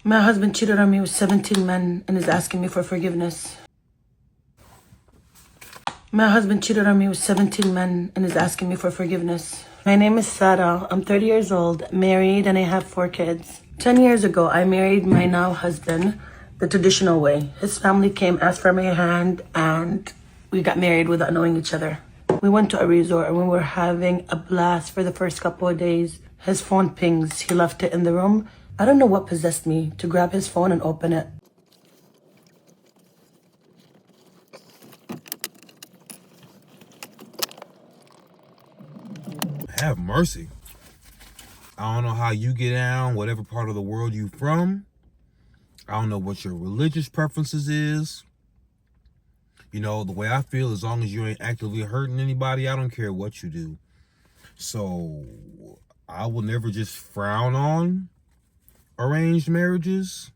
My husband cheated on me with 17 men and is asking me for forgiveness. My husband cheated on me with 17 men and is asking me for forgiveness. My name is Sara. I'm 30 years old, married, and I have 4 kids. 10 years ago, I married my now husband the traditional way. His family came, asked for my hand, and we got married without knowing each other. We went to a resort and we were having a blast for the first couple of days. His phone pings. He left it in the room. I don't know what possessed me to grab his phone and open it. Have mercy. I don't know how you get down, whatever part of the world you from. I don't know what your religious preferences is. You know, the way I feel, as long as you ain't actively hurting anybody, I don't care what you do. So I will never just frown on arranged marriages,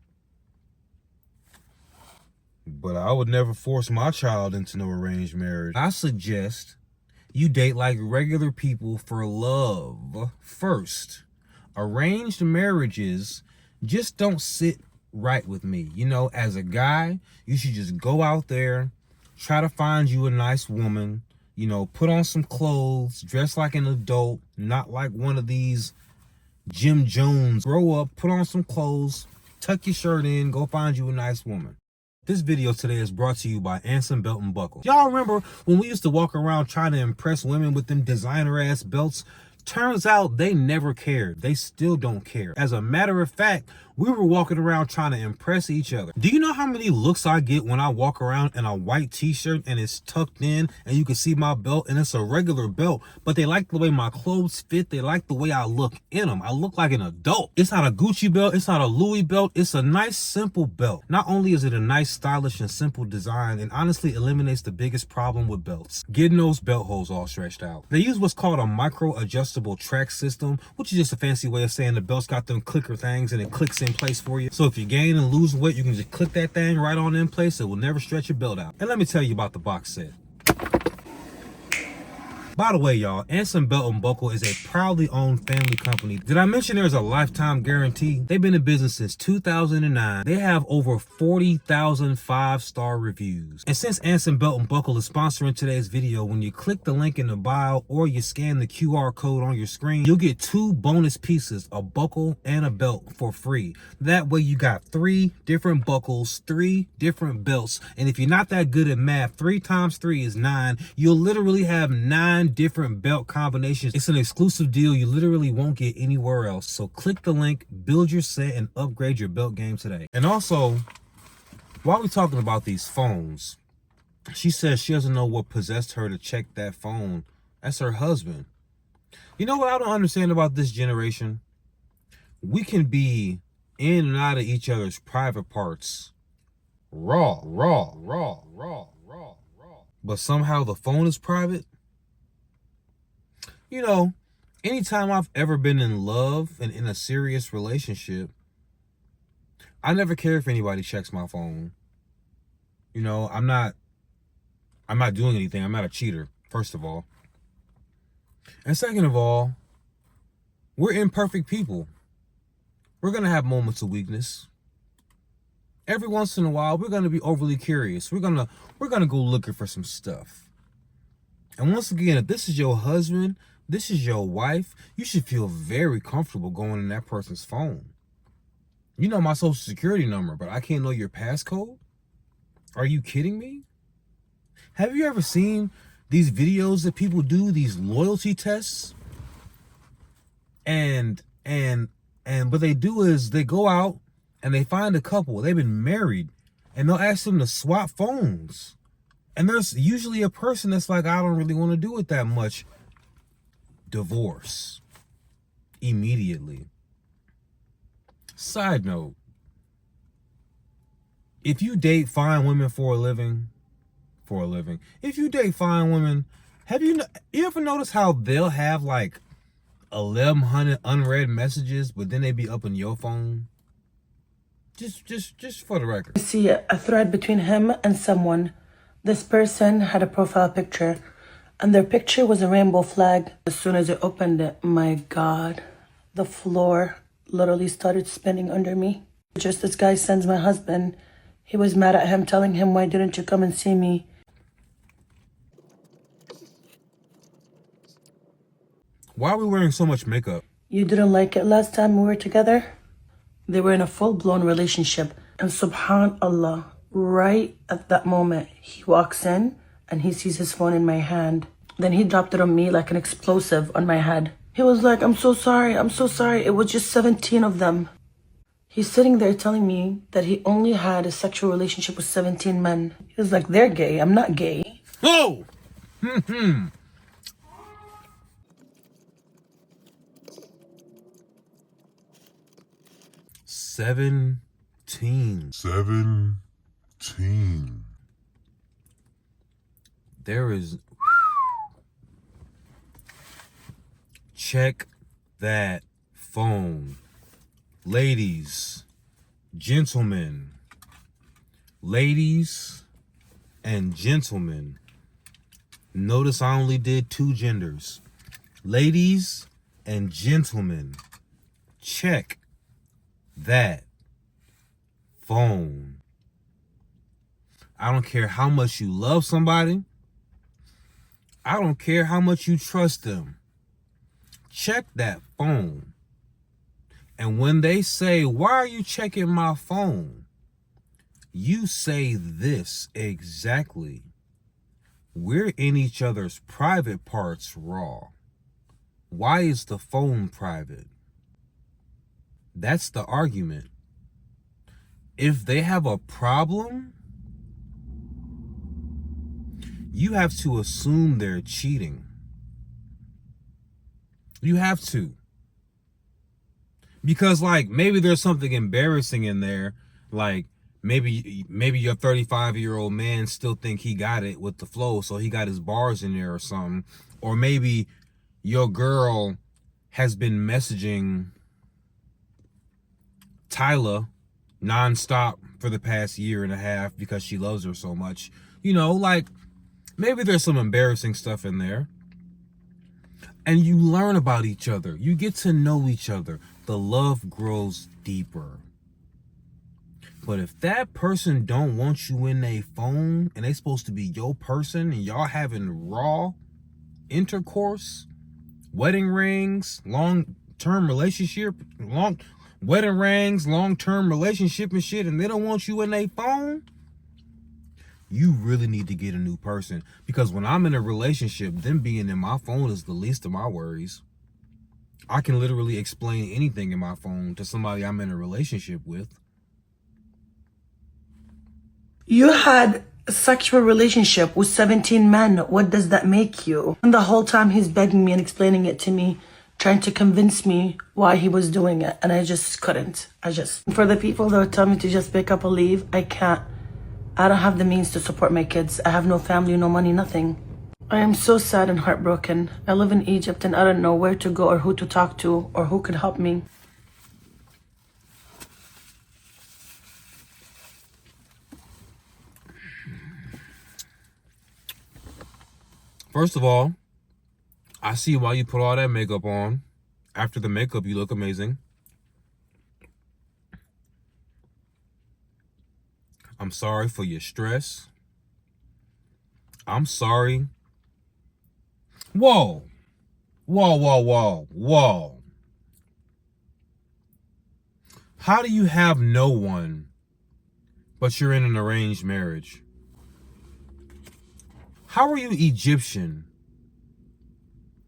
but I would never force my child into no arranged marriage. I suggest you date like regular people for love first. Arranged marriages just don't sit right with me. You know, as a guy, you should just go out there, try to find you a nice woman, you know, put on some clothes, dress like an adult, not like one of these Jim Jones. Grow up, put on some clothes, tuck your shirt in, go find you a nice woman. This video today is brought to you by Anson Belt and Buckle. Y'all remember when we used to walk around trying to impress women with them designer ass belts? Turns out they never cared. They still don't care. As a matter of fact, we were walking around trying to impress each other. Do you know how many looks I get when I walk around in a white t-shirt and it's tucked in and you can see my belt and it's a regular belt, but they like the way my clothes fit. They like the way I look in them. I look like an adult. It's not a Gucci belt. It's not a Louis belt. It's a nice, simple belt. Not only is it a nice, stylish, and simple design, it honestly eliminates the biggest problem with belts: getting those belt holes all stretched out. They use what's called a micro adjustable track system, which is just a fancy way of saying the belt's got them clicker things and it clicks in place for you. So if you gain and lose weight, you can just click that thing right on in place. It will never stretch your belt out. And let me tell you about the box set. By the way, y'all, Anson Belt and Buckle is a proudly owned family company. Did I mention there's a lifetime guarantee? They've been in business since 2009. They have over 40,000 5-star reviews. And since Anson Belt and Buckle is sponsoring today's video, when you click the link in the bio or you scan the QR code on your screen, you'll get 2 bonus pieces, a buckle and a belt, for free. That way you got 3 different buckles, 3 different belts. And if you're not that good at math, 3 times 3 is 9. You'll literally have 9 different belt combinations. It's an exclusive deal you literally won't get anywhere else. So click the link, build your set, and upgrade your belt game today. And also, while we're talking about these phones, she says she doesn't know what possessed her to check that phone. That's her husband. You know what I don't understand about this generation? We can be in and out of each other's private parts raw. But somehow the phone is private. You know, anytime I've ever been in love and in a serious relationship, I never care if anybody checks my phone. You know, I'm not doing anything. I'm not a cheater, first of all. And second of all, we're imperfect people. We're going to have moments of weakness. Every once in a while, we're going to be overly curious. We're going to go looking for some stuff. And once again, if this is your husband, this is your wife, you should feel very comfortable going in that person's phone. You know my social security number, but I can't know your passcode? Are you kidding me? Have you ever seen these videos that people do, these loyalty tests? And what they do is they go out and they find a couple, they've been married, and they'll ask them to swap phones. And there's usually a person that's like, I don't really want to do it that much. Divorce. Immediately. Side note. If you date fine women for a living, if you date fine women, you ever noticed how they'll have like 1,100 unread messages, but then they be up on your phone? Just for the record. I see a thread between him and someone. This person had a profile picture, and their picture was a rainbow flag. As soon as I opened it, my God, the floor literally started spinning under me. Just this guy sends my husband. He was mad at him, telling him, why didn't you come and see me? Why are we wearing so much makeup? You didn't like it last time we were together? They were in a full-blown relationship. And subhanallah, right at that moment, he walks in and he sees his phone in my hand. Then he dropped it on me like an explosive on my head. He was like, I'm so sorry, I'm so sorry. It was just 17 of them. He's sitting there telling me that he only had a sexual relationship with 17 men. He was like, they're gay, I'm not gay. Oh! 17. 17. There is... Check that phone. Ladies, gentlemen, ladies and gentlemen. Notice I only did 2 genders. Ladies and gentlemen, check that phone. I don't care how much you love somebody. I don't care how much you trust them. Check that phone. And when they say, why are you checking my phone? You say this exactly. We're in each other's private parts raw. Why is the phone private? That's the argument. If they have a problem, you have to assume they're cheating. You have to. Because, like, maybe there's something embarrassing in there. Like, maybe your 35-year-old man still think he got it with the flow, so he got his bars in there or something. Or maybe your girl has been messaging Tyler nonstop for the past year and a half because she loves her so much. You know, like, maybe there's some embarrassing stuff in there. And you learn about each other. You get to know each other. The love grows deeper. But if that person don't want you in their phone and they supposed to be your person and y'all having raw intercourse, wedding rings, long-term relationship, long-term relationship and shit, and they don't want you in their phone, you really need to get a new person. Because when I'm in a relationship, them being in my phone is the least of my worries. I can literally explain anything in my phone to somebody I'm in a relationship with. You had a sexual relationship with 17 men. What does that make you? And the whole time he's begging me and explaining it to me, trying to convince me why he was doing it. And I just couldn't. For the people that would tell me to just pick up or leave, I can't. I don't have the means to support my kids. I have no family, no money, nothing. I am so sad and heartbroken. I live in Egypt and I don't know where to go or who to talk to or who could help me. First of all, I see why you put all that makeup on. After the makeup, you look amazing. I'm sorry for your stress. I'm sorry. Whoa. Whoa, whoa, whoa, whoa. How do you have no one, but you're in an arranged marriage? How are you Egyptian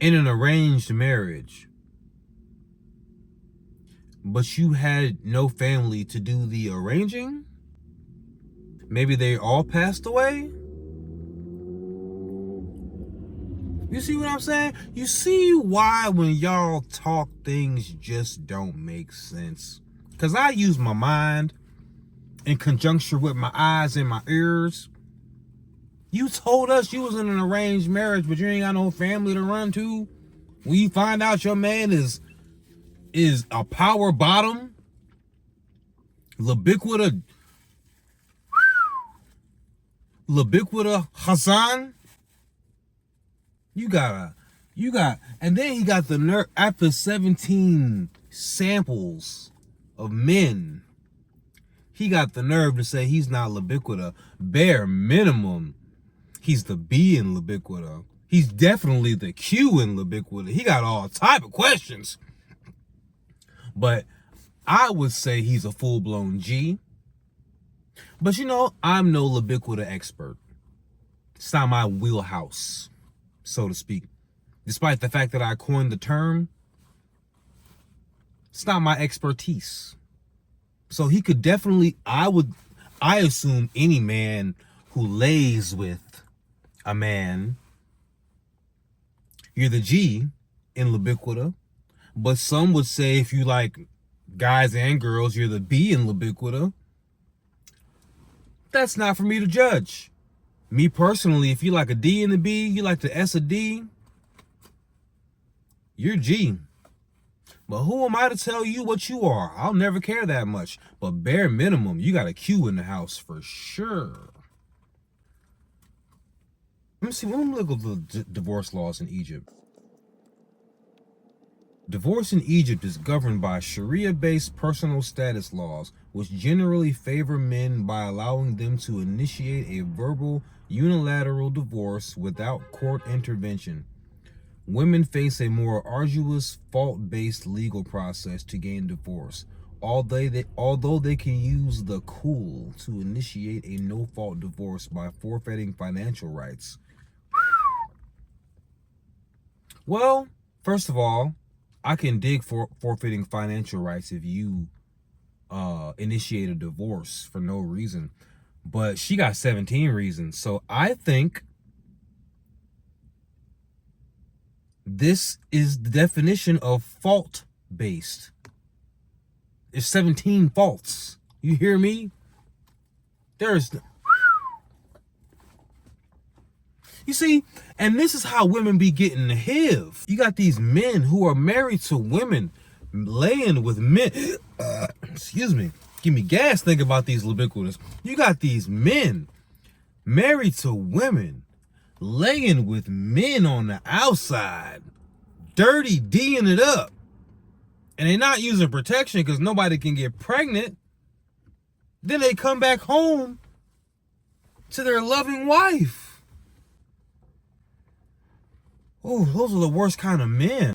in an arranged marriage, but you had no family to do the arranging? Maybe they all passed away? You see what I'm saying? You see why when y'all talk things just don't make sense? Because I use my mind in conjunction with my eyes and my ears. You told us you was in an arranged marriage, but you ain't got no family to run to. When you find out your man is a power bottom, Labiquita Hassan, and then he got the nerve after 17 samples of men He got the nerve to say he's not libiquita. Bare minimum, he's the B in libiquita. He's definitely the Q in libiquita. He got all type of questions. But I would say he's a full-blown G. But you know, I'm no libiquita expert. It's not my wheelhouse, so to speak. Despite the fact that I coined the term, it's not my expertise. So he could definitely, I assume any man who lays with a man, you're the G in libiquita. But some would say if you like guys and girls, you're the B in libiquita. That's not for me to judge. Me personally, if you like a D and a B, you like the S a D, you're G. But who am I to tell you what you are? I'll never care that much. But bare minimum, you got a Q in the house for sure. Let me look at the divorce laws in Egypt. Divorce in Egypt is governed by Sharia-based personal status laws, which generally favor men by allowing them to initiate a verbal, unilateral divorce without court intervention. Women face a more arduous, fault-based legal process to gain divorce, although they can use the cool to initiate a no-fault divorce by forfeiting financial rights. Well, first of all, I can dig for forfeiting financial rights if you initiate a divorce for no reason. But she got 17 reasons. So I think this is the definition of fault-based. There's 17 faults. You hear me? You see, and this is how women be getting the HIV. You got these men who are married to women, laying with men. Excuse me. Give me gas thinking about these libiquitas. You got these men married to women, laying with men on the outside, dirty D'ing it up. And they're not using protection because nobody can get pregnant. Then they come back home to their loving wife. Oh, those are the worst kind of men.